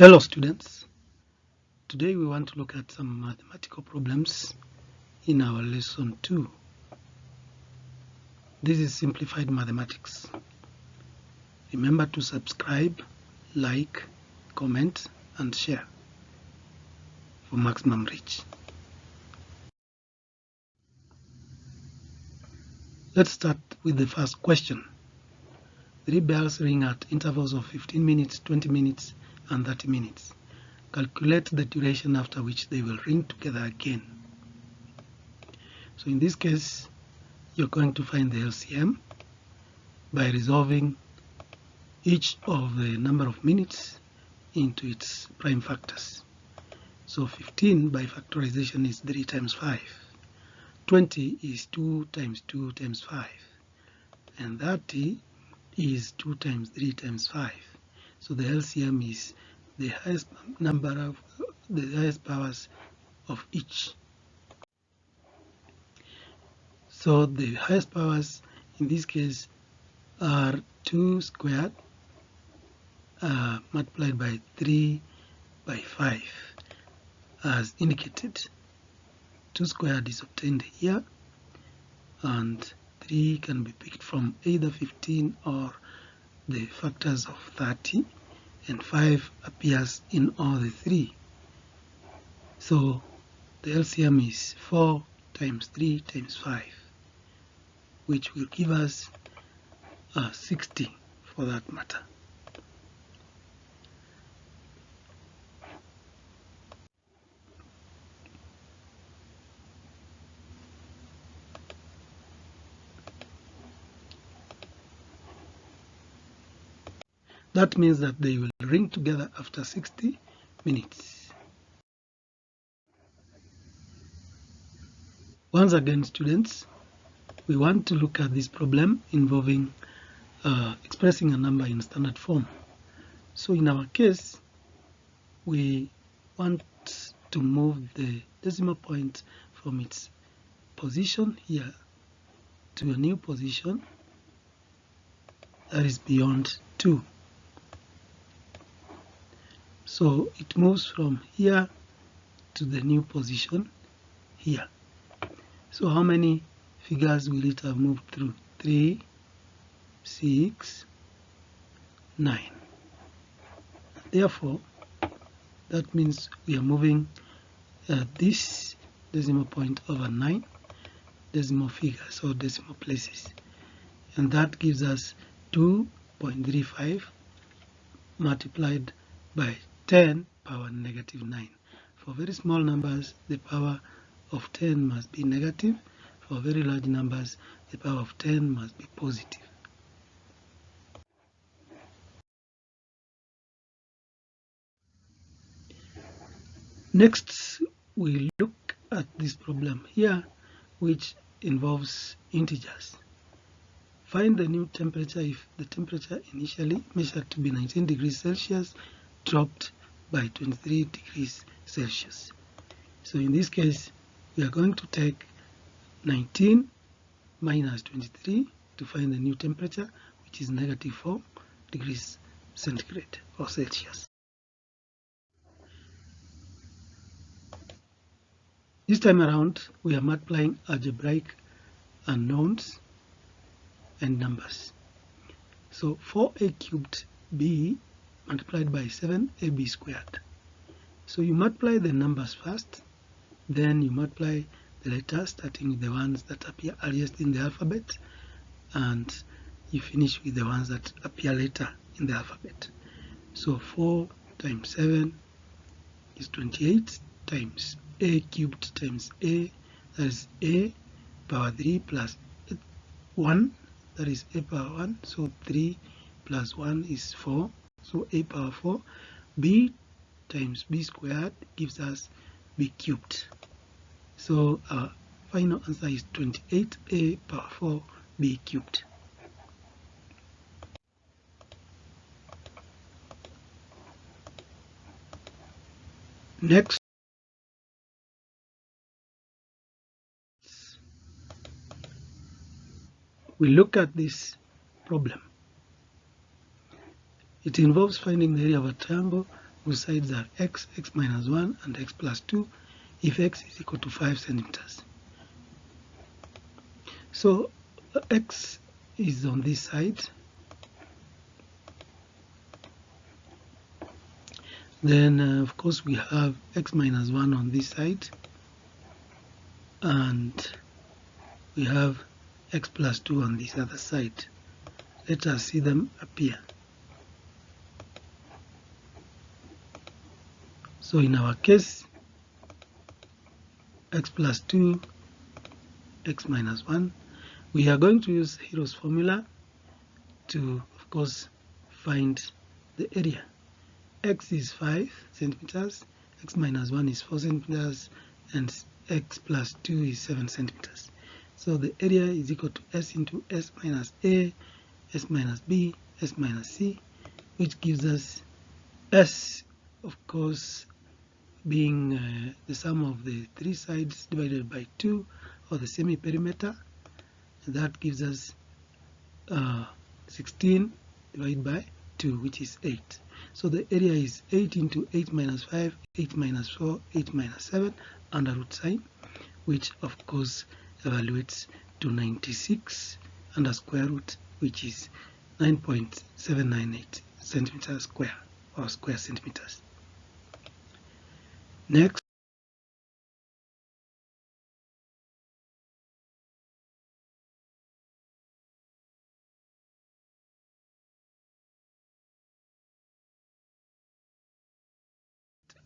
Hello students, today we want to look at some mathematical problems in our lesson 2. This is Simplified Mathematics. Remember to subscribe, like, comment and share for maximum reach. Let's start with the first question. 3 bells ring at intervals of 15 minutes, 20 minutes and 30 minutes. Calculate the duration after which they will ring together again. So in this case, you're going to find the LCM by resolving each of the number of minutes into its prime factors. So 15 by factorization is 3 times 5. 20 is 2 times 2 times 5. And 30 is 2 times 3 times 5. So the LCM is the highest number of the highest powers of each. So the highest powers in this case are 2 squared multiplied by 3 by 5 as indicated. 2 squared is obtained here and 3 can be picked from either 15 or the factors of 30, and 5 appears in all the 3. So the LCM is 4 times 3 times 5, which will give us 60 for that matter. That means that they will ring together after 60 minutes. Once again, students, we want to look at this problem involving expressing a number in standard form. So in our case, we want to move the decimal point from its position here to a new position that is beyond 2. So it moves from here to the new position here. So how many figures will it have moved through? 3, 6, 9. Therefore, that means we are moving this decimal point over 9 decimal figures or decimal places. And that gives us 2.35 multiplied by 10 power negative 9. For very small numbers, the power of 10 must be negative. For very large numbers, the power of 10 must be positive. Next, we look at this problem here, which involves integers. Find the new temperature if the temperature initially measured to be 19 degrees Celsius dropped by 23 degrees Celsius. So in this case, we are going to take 19 minus 23 to find the new temperature, which is negative 4 degrees centigrade or Celsius. This time around, we are multiplying algebraic unknowns and numbers. So 4a cubed b multiplied by 7ab squared. So you multiply the numbers first, then you multiply the letters starting with the ones that appear earliest in the alphabet, and you finish with the ones that appear later in the alphabet. So 4 times 7 is 28 times a cubed times a, that is a power 3 plus 1, that is a power 1, so 3 plus 1 is 4, so a power 4. B times b squared gives us b cubed. So our final answer is 28a power 4 b cubed. Next, we look at this problem. It involves finding the area of a triangle whose sides are x, x minus 1, and x plus 2, if x is equal to 5 centimeters. So x is on this side. Then, of course, we have x minus 1 on this side, and we have x plus 2 on this other side. Let us see them appear. So in our case, x plus 2, x minus 1, we are going to use Hero's formula to, of course, find the area. X is 5 centimeters, x minus 1 is 4 centimeters, and x plus 2 is 7 centimeters. So the area is equal to S into S minus A, S minus B, S minus C, which gives us S, of course, being the sum of the three sides divided by 2, or the semi-perimeter. That gives us 16 divided by 2, which is 8. So the area is 8 into 8 minus 5, 8 minus 4, 8 minus 7, under root sign, which of course evaluates to 96 under square root, which is 9.798 centimeters square, or square centimeters. Next,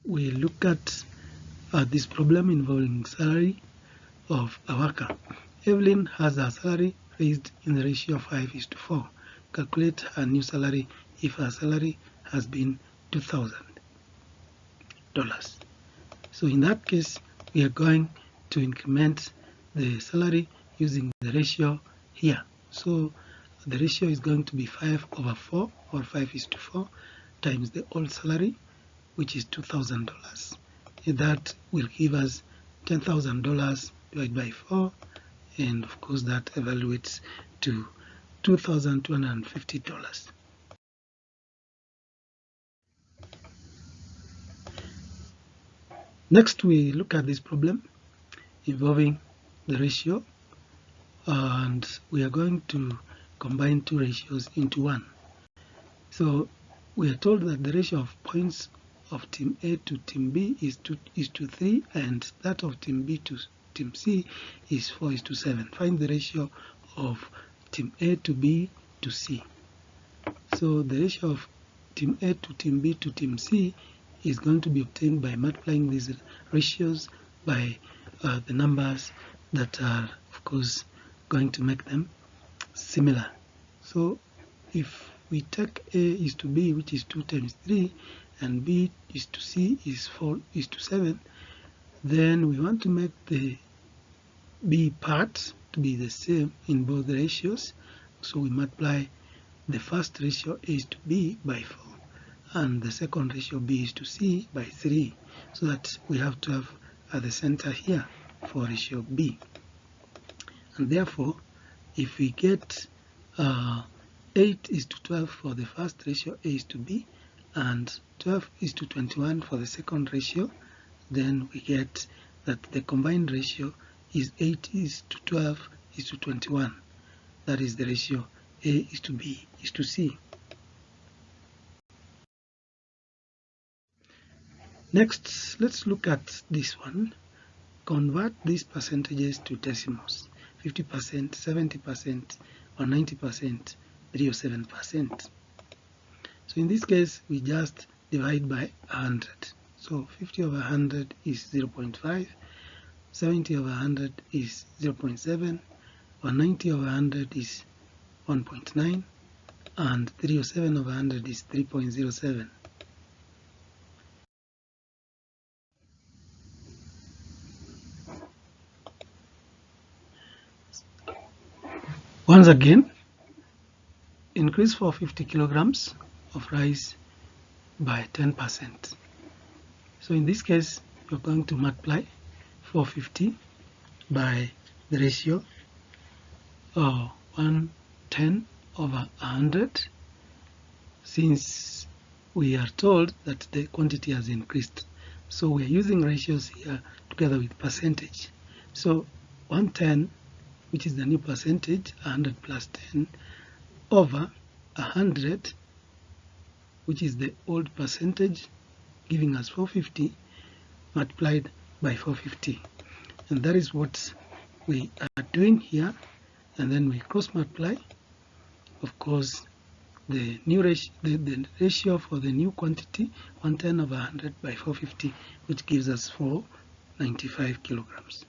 we look at this problem involving salary of a worker. Evelyn has her salary raised in the ratio of 5:4. Calculate her new salary if her salary has been $2,000. So in that case, we are going to increment the salary using the ratio here. So the ratio is going to be 5/4, or 5:4, times the old salary, which is $2,000. That will give us $10,000 divided by 4, and of course that evaluates to $2,250. Next, we look at this problem involving the ratio, and we are going to combine two ratios into one. So we are told that the ratio of points of team A to team B is to 3, and that of team B to team C is 4:7. Find the ratio of team A to B to C. So the ratio of team A to team B to team C is going to be obtained by multiplying these ratios by the numbers that are, of course, going to make them similar. So if we take A is to B, which is 2 times 3, and B is to C is 4:7, then we want to make the B part to be the same in both the ratios. So we multiply the first ratio A is to B by 4, and the second ratio B is to C by 3, so that we have 12 at the center here for ratio B. And therefore, if we get 8:12 for the first ratio A is to B, and 12:21 for the second ratio, then we get that the combined ratio is 8:12:21. That is the ratio A is to B is to C. Next, let's look at this one. Convert these percentages to decimals: 50%, 70%, or 90%, 3 or 7%. So in this case, we just divide by 100. So 50/100 is 0.5, 70/100 is 0.7, 190/100 is 1.9, and 307/100 is 3.07. Once again, increase for 50 kilograms of rice by 10%. So in this case, you're going to multiply 450 by the ratio of 110/100, since we are told that the quantity has increased. So we are using ratios here together with percentage. So 110, which is the new percentage, 100 plus 10, over 100, which is the old percentage, giving us 450, multiplied by 450. And that is what we are doing here. And then we cross multiply. Of course, the new ratio, the ratio for the new quantity, 110 over 100 by 450, which gives us 495 kilograms.